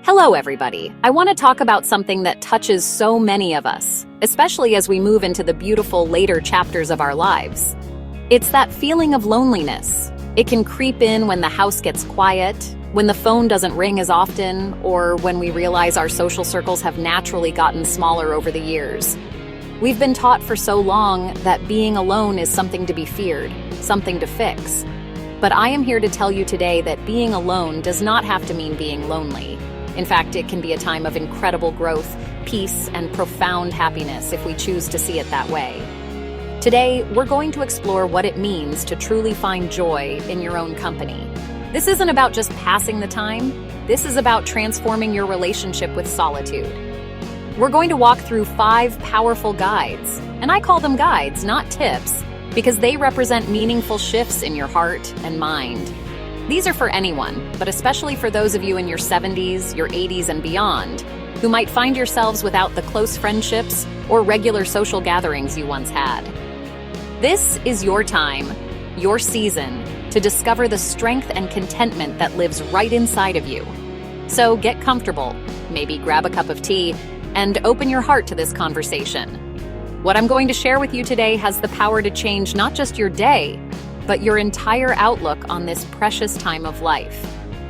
Hello, everybody. I want to talk about something that touches so many of us, especially as we move into the beautiful later chapters of our lives. It's that feeling of loneliness. It can creep in when the house gets quiet, when the phone doesn't ring as often, or when we realize our social circles have naturally gotten smaller over the years. We've been taught for so long that being alone is something to be feared, something to fix. But I am here to tell you today that being alone does not have to mean being lonely. In fact, it can be a time of incredible growth, peace, and profound happiness if we choose to see it that way. Today, we're going to explore what it means to truly find joy in your own company. This isn't about just passing the time. This is about transforming your relationship with solitude. We're going to walk through 5 powerful guides, and I call them guides, not tips, because they represent meaningful shifts in your heart and mind. These are for anyone, but especially for those of you in your 70s, your 80s, and beyond, who might find yourselves without the close friendships or regular social gatherings you once had. This is your time, your season, to discover the strength and contentment that lives right inside of you. So get comfortable, maybe grab a cup of tea, and open your heart to this conversation. What I'm going to share with you today has the power to change not just your day, but your entire outlook on this precious time of life.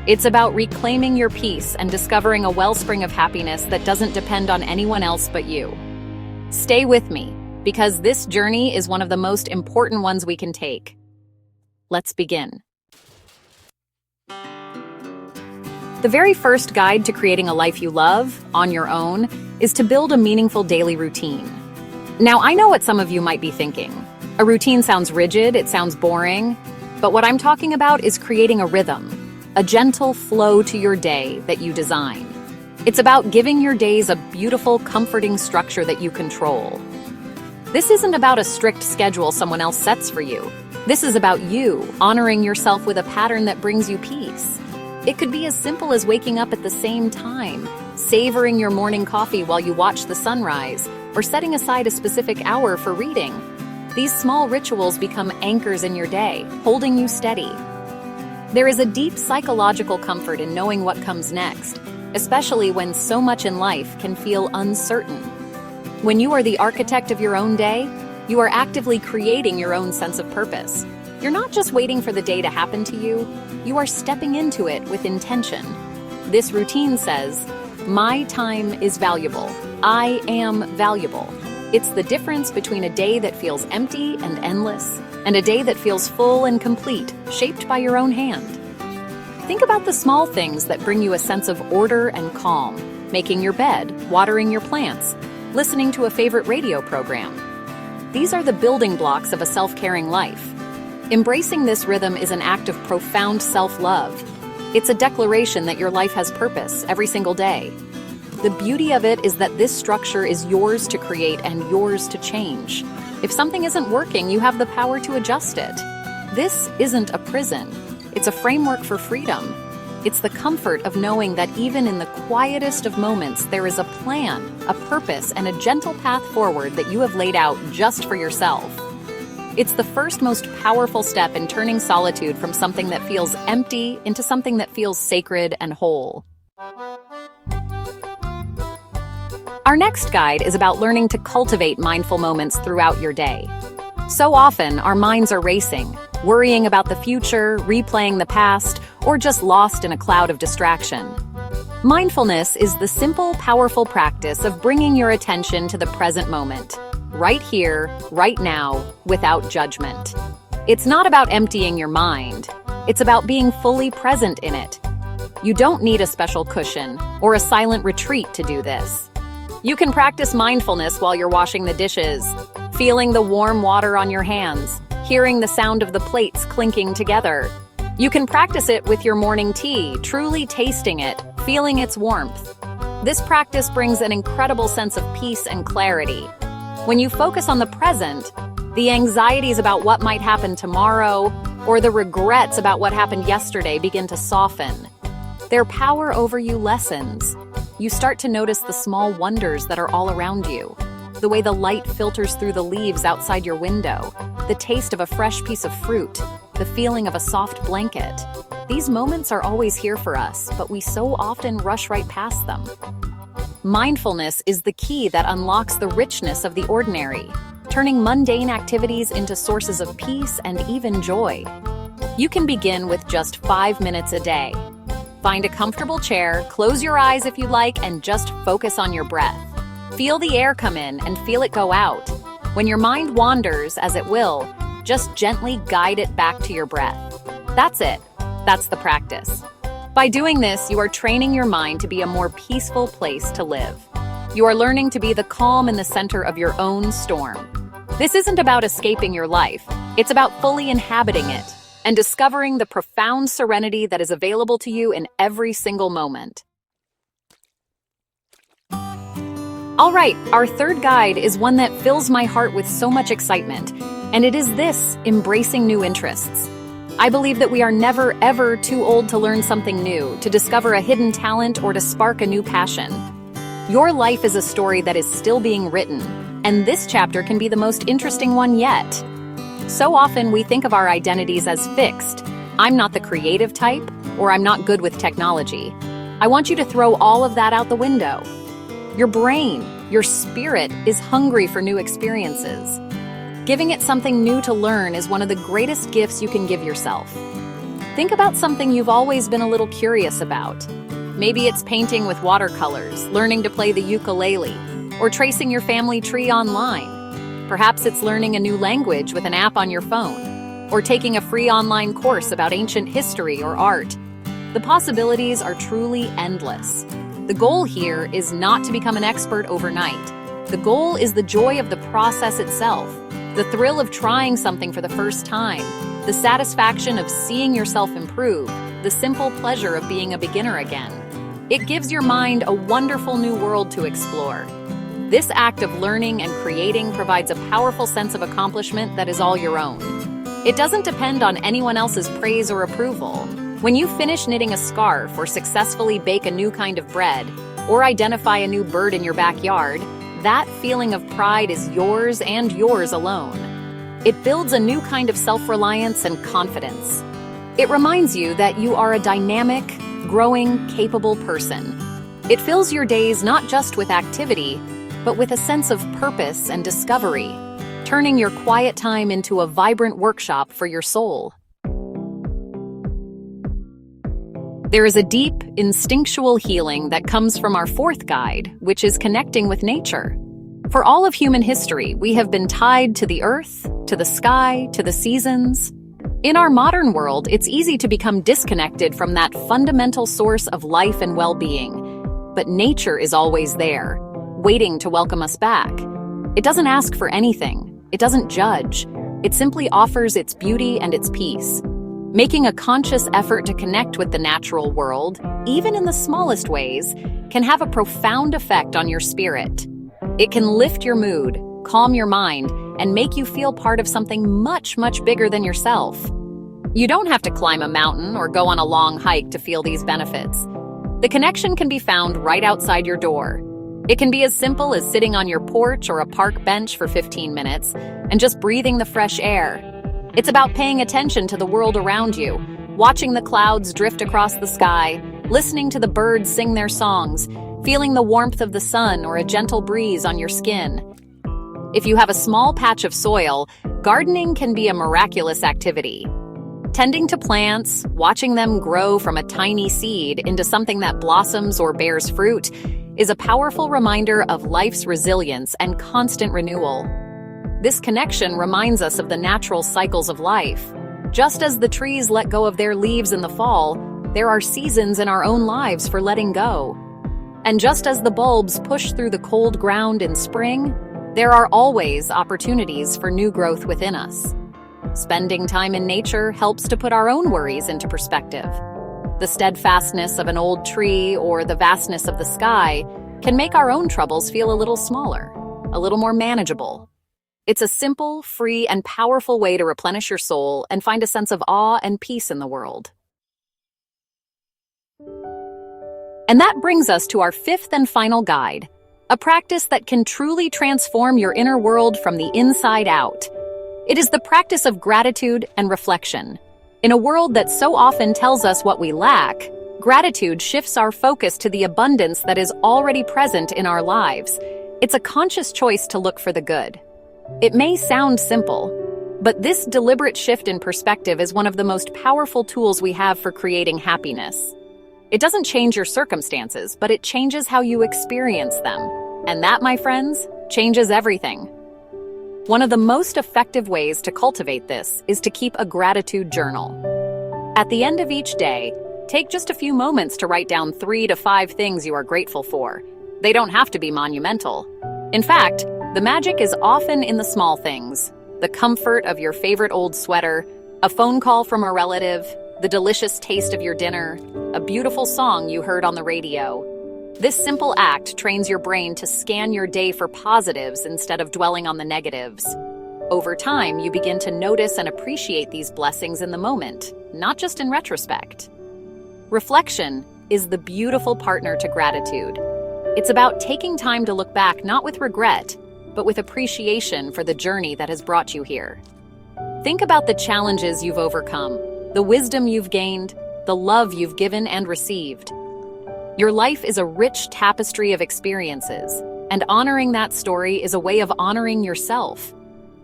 It's about reclaiming your peace and discovering a wellspring of happiness that doesn't depend on anyone else but you. Stay with me, because this journey is one of the most important ones we can take. Let's begin. The very first guide to creating a life you love, on your own, is to build a meaningful daily routine. Now, I know what some of you might be thinking. A routine sounds rigid, it sounds boring, but what I'm talking about is creating a rhythm, a gentle flow to your day that you design. It's about giving your days a beautiful, comforting structure that you control. This isn't about a strict schedule someone else sets for you. This is about you honoring yourself with a pattern that brings you peace. It could be as simple as waking up at the same time, savoring your morning coffee while you watch the sunrise, or setting aside a specific hour for reading. These small rituals become anchors in your day, holding you steady. There is a deep psychological comfort in knowing what comes next, especially when so much in life can feel uncertain. When you are the architect of your own day, you are actively creating your own sense of purpose. You're not just waiting for the day to happen to you, you are stepping into it with intention. This routine says, "My time is valuable. I am valuable." It's the difference between a day that feels empty and endless, and a day that feels full and complete, shaped by your own hand. Think about the small things that bring you a sense of order and calm: making your bed, watering your plants, listening to a favorite radio program. These are the building blocks of a self-caring life. Embracing this rhythm is an act of profound self-love. It's a declaration that your life has purpose every single day. The beauty of it is that this structure is yours to create and yours to change. If something isn't working, you have the power to adjust it. This isn't a prison. It's a framework for freedom. It's the comfort of knowing that even in the quietest of moments, there is a plan, a purpose, and a gentle path forward that you have laid out just for yourself. It's the first most powerful step in turning solitude from something that feels empty into something that feels sacred and whole. Our next guide is about learning to cultivate mindful moments throughout your day. So often, our minds are racing, worrying about the future, replaying the past, or just lost in a cloud of distraction. Mindfulness is the simple, powerful practice of bringing your attention to the present moment, right here, right now, without judgment. It's not about emptying your mind. It's about being fully present in it. You don't need a special cushion or a silent retreat to do this. You can practice mindfulness while you're washing the dishes, feeling the warm water on your hands, hearing the sound of the plates clinking together. You can practice it with your morning tea, truly tasting it, feeling its warmth. This practice brings an incredible sense of peace and clarity. When you focus on the present, the anxieties about what might happen tomorrow or the regrets about what happened yesterday begin to soften. Their power over you lessens. You start to notice the small wonders that are all around you. The way the light filters through the leaves outside your window, the taste of a fresh piece of fruit, the feeling of a soft blanket. These moments are always here for us, but we so often rush right past them. Mindfulness is the key that unlocks the richness of the ordinary, turning mundane activities into sources of peace and even joy. You can begin with just 5 minutes a day. Find a comfortable chair, close your eyes if you like, and just focus on your breath. Feel the air come in and feel it go out. When your mind wanders, as it will, just gently guide it back to your breath. That's it. That's the practice. By doing this, you are training your mind to be a more peaceful place to live. You are learning to be the calm in the center of your own storm. This isn't about escaping your life. It's about fully inhabiting it and discovering the profound serenity that is available to you in every single moment. All right, our third guide is one that fills my heart with so much excitement, and it is this: embracing new interests. I believe that we are never, ever too old to learn something new, to discover a hidden talent, or to spark a new passion. Your life is a story that is still being written, and this chapter can be the most interesting one yet. So often we think of our identities as fixed. I'm not the creative type, or I'm not good with technology. I want you to throw all of that out the window. Your brain, your spirit, is hungry for new experiences. Giving it something new to learn is one of the greatest gifts you can give yourself. Think about something you've always been a little curious about. Maybe it's painting with watercolors, learning to play the ukulele, or tracing your family tree online. Perhaps it's learning a new language with an app on your phone, or taking a free online course about ancient history or art. The possibilities are truly endless. The goal here is not to become an expert overnight. The goal is the joy of the process itself, the thrill of trying something for the first time, the satisfaction of seeing yourself improve, the simple pleasure of being a beginner again. It gives your mind a wonderful new world to explore. This act of learning and creating provides a powerful sense of accomplishment that is all your own. It doesn't depend on anyone else's praise or approval. When you finish knitting a scarf, or successfully bake a new kind of bread, or identify a new bird in your backyard, that feeling of pride is yours and yours alone. It builds a new kind of self-reliance and confidence. It reminds you that you are a dynamic, growing, capable person. It fills your days not just with activity, but with a sense of purpose and discovery, turning your quiet time into a vibrant workshop for your soul. There is a deep, instinctual healing that comes from our fourth guide, which is connecting with nature. For all of human history, we have been tied to the earth, to the sky, to the seasons. In our modern world, it's easy to become disconnected from that fundamental source of life and well-being. But nature is always there, waiting to welcome us back. It doesn't ask for anything. It doesn't judge. It simply offers its beauty and its peace. Making a conscious effort to connect with the natural world, even in the smallest ways, can have a profound effect on your spirit. It can lift your mood, calm your mind, and make you feel part of something much, much bigger than yourself. You don't have to climb a mountain or go on a long hike to feel these benefits. The connection can be found right outside your door. It can be as simple as sitting on your porch or a park bench for 15 minutes and just breathing the fresh air. It's about paying attention to the world around you, watching the clouds drift across the sky, listening to the birds sing their songs, feeling the warmth of the sun or a gentle breeze on your skin. If you have a small patch of soil, gardening can be a miraculous activity. Tending to plants, watching them grow from a tiny seed into something that blossoms or bears fruit, is a powerful reminder of life's resilience and constant renewal. This connection reminds us of the natural cycles of life. Just as the trees let go of their leaves in the fall, there are seasons in our own lives for letting go. And just as the bulbs push through the cold ground in spring, there are always opportunities for new growth within us. Spending time in nature helps to put our own worries into perspective. The steadfastness of an old tree or the vastness of the sky can make our own troubles feel a little smaller, a little more manageable. It's a simple, free, and powerful way to replenish your soul and find a sense of awe and peace in the world. And that brings us to our fifth and final guide, a practice that can truly transform your inner world from the inside out. It is the practice of gratitude and reflection. In a world that so often tells us what we lack, gratitude shifts our focus to the abundance that is already present in our lives. It's a conscious choice to look for the good. It may sound simple, but this deliberate shift in perspective is one of the most powerful tools we have for creating happiness. It doesn't change your circumstances, but it changes how you experience them. And that, my friends, changes everything. One of the most effective ways to cultivate this is to keep a gratitude journal. At the end of each day, take just a few moments to write down 3 to 5 things you are grateful for. They don't have to be monumental. In fact, the magic is often in the small things: the comfort of your favorite old sweater, a phone call from a relative, the delicious taste of your dinner, a beautiful song you heard on the radio. This simple act trains your brain to scan your day for positives instead of dwelling on the negatives. Over time, you begin to notice and appreciate these blessings in the moment, not just in retrospect. Reflection is the beautiful partner to gratitude. It's about taking time to look back not with regret, but with appreciation for the journey that has brought you here. Think about the challenges you've overcome, the wisdom you've gained, the love you've given and received. Your life is a rich tapestry of experiences, and honoring that story is a way of honoring yourself.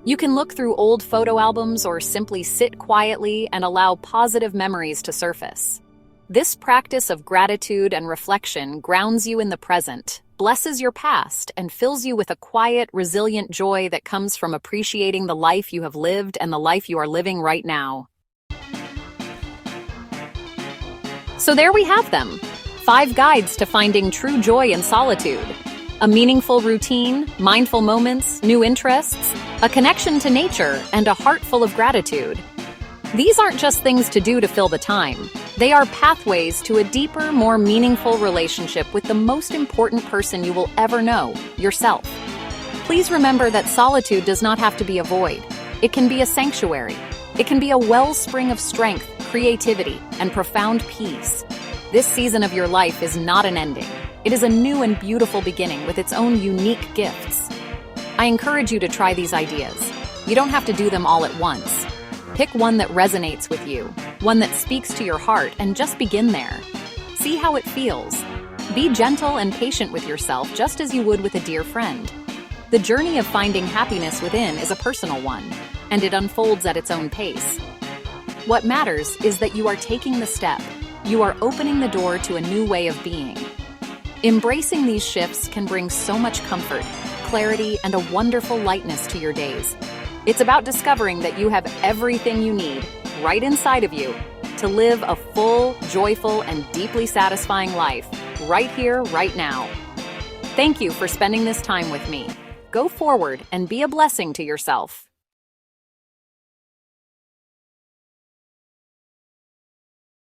You can look through old photo albums or simply sit quietly and allow positive memories to surface. This practice of gratitude and reflection grounds you in the present, blesses your past, and fills you with a quiet, resilient joy that comes from appreciating the life you have lived and the life you are living right now. So there we have them, 5 guides to finding true joy in solitude. A meaningful routine, mindful moments, new interests, a connection to nature, and a heart full of gratitude. These aren't just things to do to fill the time. They are pathways to a deeper, more meaningful relationship with the most important person you will ever know, yourself. Please remember that solitude does not have to be a void. It can be a sanctuary. It can be a wellspring of strength, creativity, and profound peace. This season of your life is not an ending. It is a new and beautiful beginning with its own unique gifts. I encourage you to try these ideas. You don't have to do them all at once. Pick one that resonates with you, one that speaks to your heart, and just begin there. See how it feels. Be gentle and patient with yourself, just as you would with a dear friend. The journey of finding happiness within is a personal one, and it unfolds at its own pace. What matters is that you are taking the step. You are opening the door to a new way of being. Embracing these shifts can bring so much comfort, clarity, and a wonderful lightness to your days. It's about discovering that you have everything you need right inside of you to live a full, joyful, and deeply satisfying life right here, right now. Thank you for spending this time with me. Go forward and be a blessing to yourself.